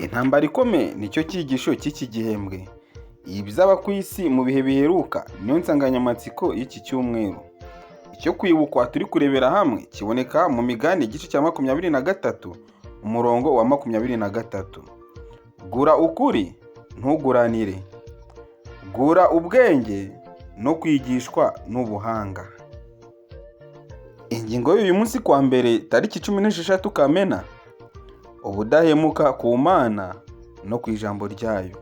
Intambara ikomeye nicyo cyigisho cy'iki gihembwe. Ibizaba ku isi mu bihe biheruka niyo nsanganyamatsiko y'iki cyumweru. Icyo kwibukwa turi kurebera hamwe kiboneka mu Migani igice cya 23 umurongo wa 23. Gura ukuri ntuguranire. Gura ubwenge no kwigishwa n'ubuhanga. Ingingo y'uyu munsi kwa mbere tariki 16 Kamena. Ubudahemuka ku Mana no ku ijambo ryayo.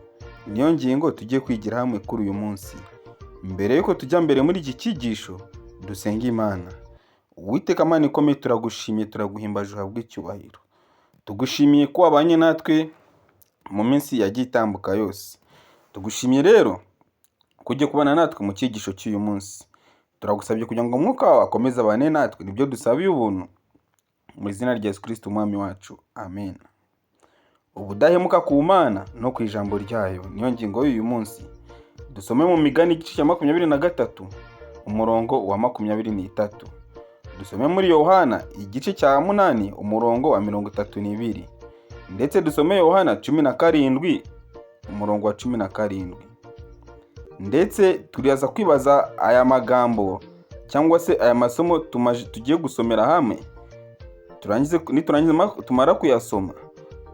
Niyo ngingo tugiye kwigira hamwe kuri uyu munsi. Mbere yuko tujya mbere muri iki cyigisho, dusenga Imana. Uwiteka Mana ikomeye, turagushimiye, turaguhimbaje, uhabwe icyubahiro. Tugushimiye ko wabanye natwe mu minsi yagiye itambuka yose. Tugushimiye rero kujya kubana natwe mu cyigisho cy'uyu munsi. Turagusabye kugira ngo umwuka wawe akomeze abane natwe, nibyo dusabiye ubuntu mu izina rya Yesu Kristo umwami wacu, amen. Ubudahemuka ku Mana no ku ijambo ryayo niyo ngingo y'uyu munsi. Dusome mu Migani igice cya 23 umurongo wa 23. Dusome muri Yohana igice cya 8 umurongo wa 32. Ndetse dusome Yohana 17 umurongo wa 17. Ndetse turiyaza kwibaza aya magambo cyangwa se aya masomo tugiye gusomera hamwe. Tumara kuyasoma,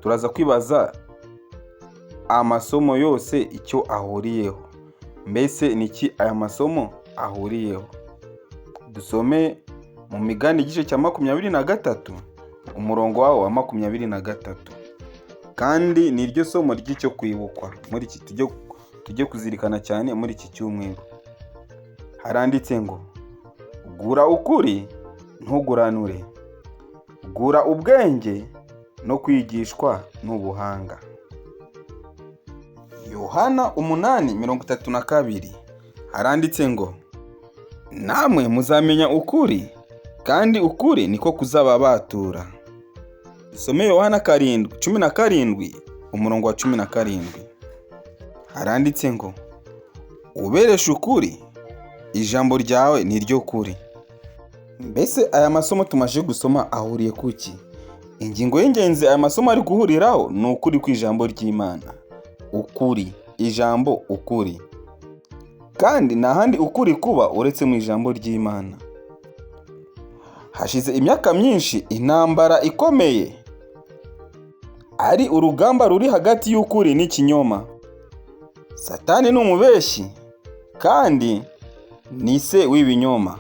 turaza kwibaza amasomo yose icyo ahuriyeho. Mbese niki aya masomo ahuriyeho? Dusome mu Migani igice cya 23 umurongo wawo wa 23. Kandi niryo somo ry'icyo kwibukwa muri iki tujye kuzirikana cyane muri iki cyumweru. Haranditse ngo gura ukuri ntuguranure. Gura ubwenge no kwigishwa n'ubuhanga. Yohana 8:32 haranditse ngo namwe muzamenya ukuri, kandi ukuri niko kuzababatura. Dusome Yohana 17 umurongo wa 17. Haranditse ngo ubereshe ukuri, ijambo ryawe ni ryo kuri. Mbese aya masomo tumaje gusoma ahuriye kuki? Ingingo y'ingenzi aya masomo ari guhuriraho ni ukuri kw'ijambo ry'Imana. Ukuri, ijambo ukuri. Kandi nta handi ukuri kuba uretse mu ijambo ry'Imana. Hashize imyaka myinshi intambara ikomeye, ari urugamba ruri hagati y'ukuri n'ikinyoma. Satani ni umubeshyi kandi ni se w'ibinyoma.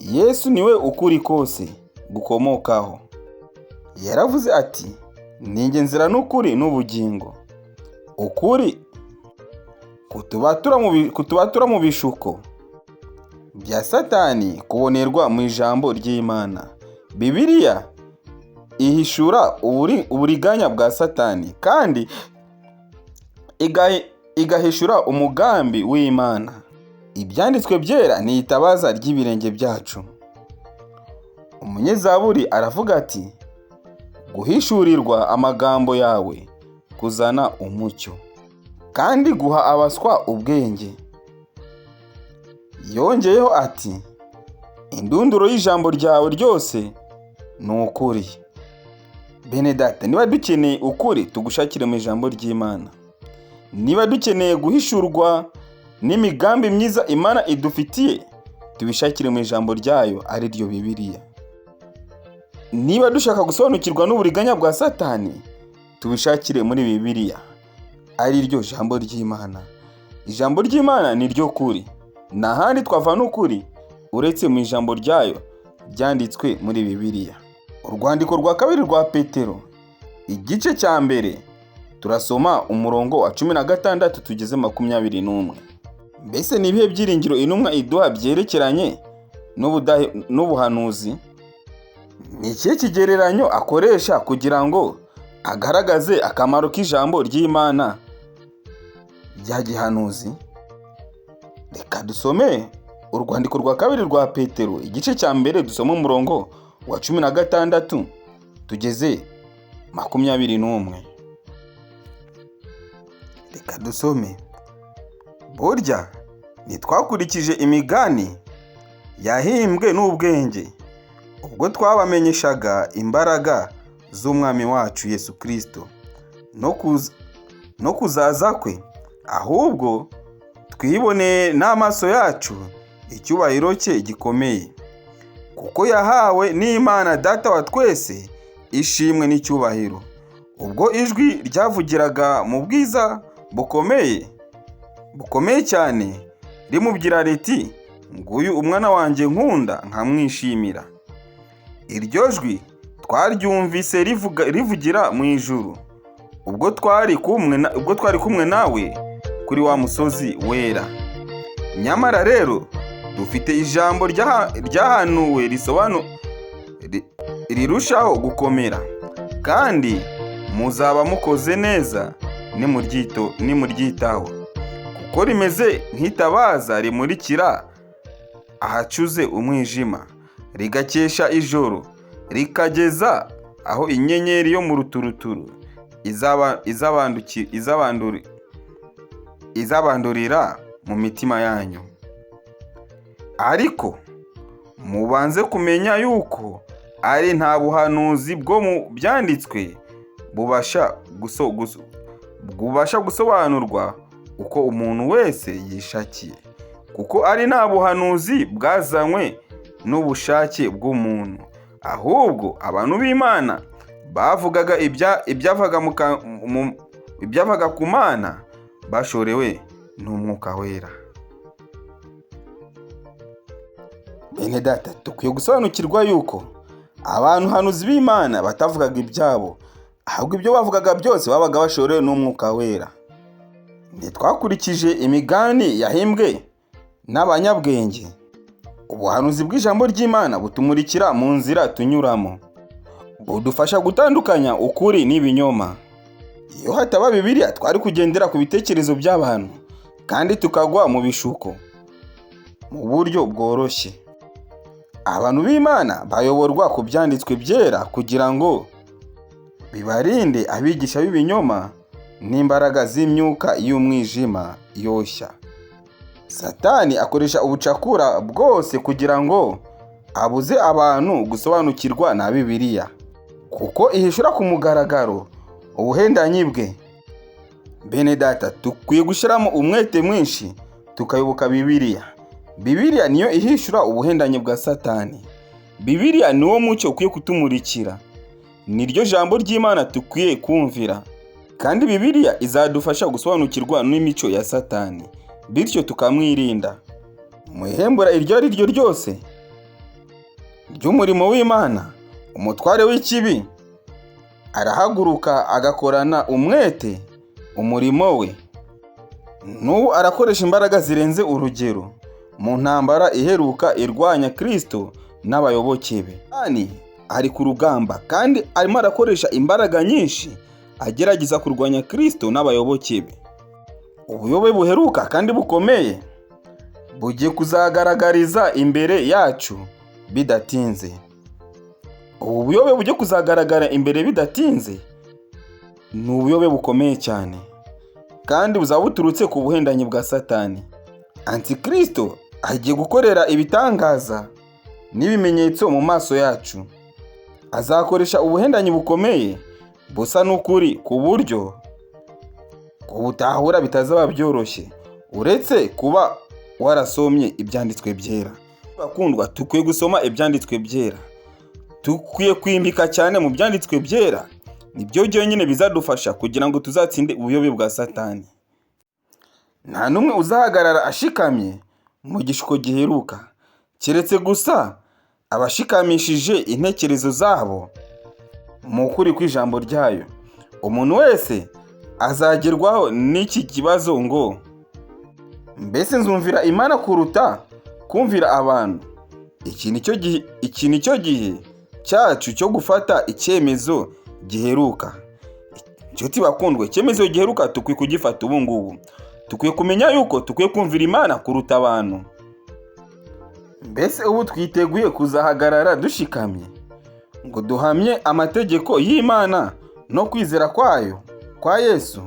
Yesu niwe ukuri kose gukomokaho. Yaravuze ati, ninjye nzira n'ukuri n'ubugingo. Ukuri kutubatura mu bishuko bya Satani kubonerwa mu ijambo ry'Imana. Bibiliya ihishura uburiganya bwa Satani kandi igahishura umugambi w'Imana. Ibyanditswe byera ni itabaza ry'ibirenge byacu. Umunyezaburi aravuga ati, guhishurirwa amagambo yawe kuzana umucyo, kandi guha abaswa ubwenge. Yongeyeho ati, indunduro y'ijambo ryawe ryose ni ukuri. Bene data, niba dukeneye ukuri, tugushakire mu ijambo ry'Imana. Niba dukeneye guhishurwa n'imigambi myiza Imana idufitiye, tubishakire mu ijambo ryayo, ari ryo Bibiliya. Niba dushaka gusobanukirwa n'uburiganya bwa Satani, tubishakire muri Bibiliya, ari ryo jambo ry'Imana. Ijambo ry'Imana ni ryo kuri. Nta handi twavana ukuri uretse mu ijambo ryayo ryanditswe muri Bibiliya. Urwandiko rwa kabiri rwa Petero igice cya mbere turasoma umurongo wa 16 tugeze 21. Mbese ni ibihe byiringiro intumwa iduha byerekeranye n'ubuhanuzi? Ni ikihe kigereranyo akoresha kugira ngo agaragaze akamaro k'ijambo ry'Imana rya gihanuzi? Reka dusome urwandiko rwa kabiri rwa Petero igice cya mbere, dusome umurongo wa 16 tugeze 21. Reka dusome. Burya ntitwakurikije imigani yahimbwe n'ubwenge, ubwo twabamenyeshaga imbaraga z'umwami wacu Yesu Kristo, no kuzaza kwe, ahubwo twiboneye n'amaso yacu icyubahiro cye gikomeye, kuko yahawe n'Imana Data wa twese ishimwe n'icyubahiro, ubwo ijwi ryavugiraga mu bwiza bukomeye cyane rimubwira riti, nguyu umwana wanjye nkunda nkamwishimira. Iryo jwi twaryumvise rivugira mu ijuru, ubwo twari kumwe nawe kuri wa musozi wera. Nyamara rero dufite ijambo ryahanuwe rirushaho gukomera, kandi muzaba mukoze neza nimuryitaho, kuko rimeze nk'itabaza rimurikira ahacuze umwijima, rigakesha ijoro, rikageza aho inyenyeri yo mu ruturuturu izabandurira mu mitima yanyu. Ariko mubanze kumenya yuko ari nta buhanuzi bwo mu byanditswe bubasha gusobanurwa uko umuntu wese yishakiye, kuko ari nta buhanuzi bwazanywe n'ubushake bw'umuntu, ahubwo abantu b'Imana bavugaga ibyavaga ku Mana bashorewe n'Umwuka wera. Bene data, dukwiye gusobanukirwa yuko hanuzi b'Imana batavugaga ibyabo, ahubwo ibyo bavugaga byose babaga bashorewe n'Umwuka wera. Ntitwakurikije imigani yahimbwe n'abanyabwenge. Ubuhanuzi bw'ijambo ry'Imana butumurikira mu nzira tunyuramo, budufasha gutandukanya ukuri n'ibinyoma. Iyo hataba Bibiliya twari kugendera ku bitekerezo by'abantu, kandi tukagwa mu bishuko mu buryo bworoshye. Abantu b'Imana bayoborwa ku byanditswe byera kugira ngo bibarinde abigisha b'ibinyoma n'imbaraga z'imyuka y'umwijima yoshya. Satani akoresha ubucakura bwose kugira ngo abuze abantu gusobanukirwa na Bibiliya, kuko ihishura ku mugaragaro ubuhendanyi bwe. Bene data, dukwiye gushyiramo umwete mwinshi tukayoboka Bibiliya. Bibiliya niyo ihishura ubuhendanyi bwa Satani. Bibiliya niwo mucyo ukwiye kutumurikira. Niryo jambo ry'Imana dukwiye kumvira, kandi Bibiliya izadufasha gusobanukirwa n'imico ya Satani, bityo tukamwirinda. Mu ihembura iryo ari ryo ryose ry'umurimo w'Imana, umutware w'ikibi arahaguruka agakorana umwete umurimo we. N'ubu arakoresha imbaraga zirenze urugero mu ntambara iheruka irwanya Kristo n'abayoboke be. Satani ari ku rugamba, kandi arimo arakoresha imbaraga nyinshi agerageza kurwanya Kristo n'abayoboke be. Ubuyobe buheruka kandi bukomeye bugiye kuzagaragariza imbere yacu bidatinze. Ubu buyobe bugiye kuzagaragara imbere bidatinze ni ubuyobe bukomeye cyane, kandi buzaba buturutse ku buhendanyi bwa Satani. Antikristo agiye gukorera ibitangaza n'ibimenyetso mu maso yacu. Azakoresha ubuhendanyi bukomeye busa n'ukuri ku buryo kubutahura bitazaba byoroshye, uretse kuba warasomye ibyanditswe byera. Bakundwa, dukwiye gusoma ibyanditswe byera, dukwiye kwimbika cyane mu byanditswe byera. Nibyo byonyine bizadufasha kugira ngo tuzatsinde ubuyobe bwa Satani. Nta n'umwe uzahagarara ashikamye mu gishuko giheruka, keretse gusa abashikamishije intekerezo zabo mu kuri kw'ijambo ryayo. Umuntu wese azagerwaho n'iki kibazo ngo, mbese nzumvira Imana kuruta kumvira abantu? Iki ni cyo gihe cyacu cyo gufata icyemezo giheruka. Inshuti bakundwa, icyemezo giheruka tukwiye kugifata ubu ngubu. Tukwiye kumenya yuko tukwiye kumvira Imana kuruta abantu. Mbese ubu twiteguye kuzahagarara dushikamye ngo duhamye amategeko y'Imana no kwizera kwayo kwa Yesu?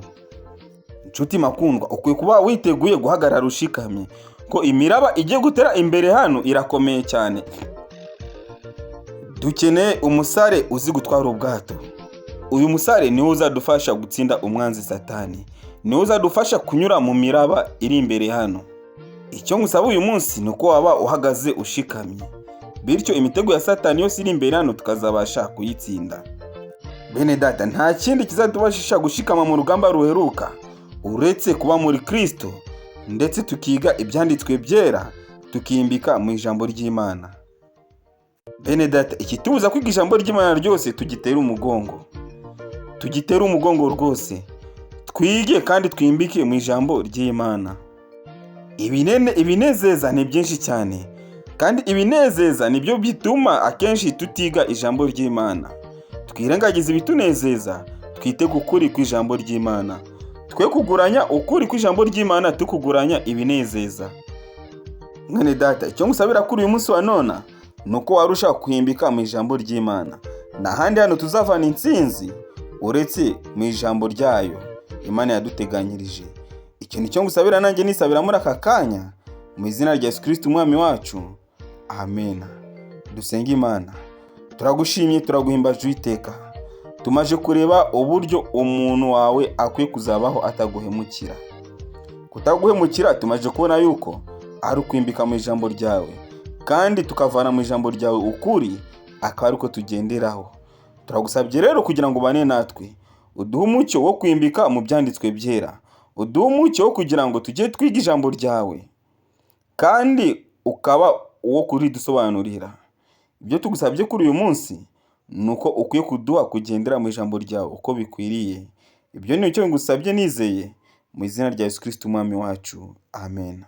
Inshuti makundwa, ukwiye kuba witeguye guhagarara ushikamye, ko imiraba igiye gutera imbere hano irakomeye cyane. Dukeneye umusare uzi gutwara ubwato. Uyu musare niwe uzadufasha gutsinda umwanzi Satani, niwe uzadufasha kunyura mu miraba iri imbere hano. Icyo ngusaba uyu munsi ni uko waba uhagaze ushikamye, bityo imitego ya Satani yose iri imbere hano tukazabasha kuyitsinda. Bene data, nta kindi kizatubashisha gushikama mu rugamba ruheruka uretse kuba muri Kristo, ndetse tukiga ibyanditswe byera, tukimbika mu ijambo ry'Imana. Bene data, ikitubuza kwiga ijambo ry'Imana ryose tugitera umugongo. Tugitera umugongo rwose. Twige kandi twimbike mu ijambo ry'Imana. Ibinezeza ni byinshi cyane, kandi ibinezeza nibyo bituma akenshi tutiga ijambo ry'Imana. Twirengagiza ibitunezeza, twite ku kuri kw'ijambo ry'Imana. Twe kuguranya ukuri kw'ijambo ry'Imana tukuguranya ibinezeza. Mwene data, icyo ngusabira kuri uyu munsi wa none ni uko warushaho kwimbika mu ijambo ry'Imana. Nta handi hano tuzavana intsinzi uretse mu ijambo ryayo Imana yaduteganyirije. Icyo nicyo ngusabira, nanjye nisabira muri aka kanya, mu izina rya Yesu Kristo umwami wacu. Amen. Dusenge Imana. Turagushimye, turaguhimbaje Uwiteka. Tumaje kureba uburyo umuntu wawe akwiye kuzabaho ataguhemukira. Kutaguhemukira tumaje kubona yuko ari ukwimbika mu ijambo ryawe, kandi tukavana mu ijambo ryawe ukuri, akaba ari uko tugenderaho. Turagusabye rero kugira ngo ubane natwe, uduhe umucyo wo kwimbika mu byanditswe byera, uduhe umucyo wo kugira ngo tujye twiga ijambo ryawe, kandi ukaba uwo kuridusobanurira. Ibyo tugusabye kuri uyu munsi ni uko ukwiye kuduha kugendera mu ijambo ryawe uko bikwiriye. Ibyo ni icyo ngusabye nizeye mu izina rya Yesu Kristo umwami wacu. Amen.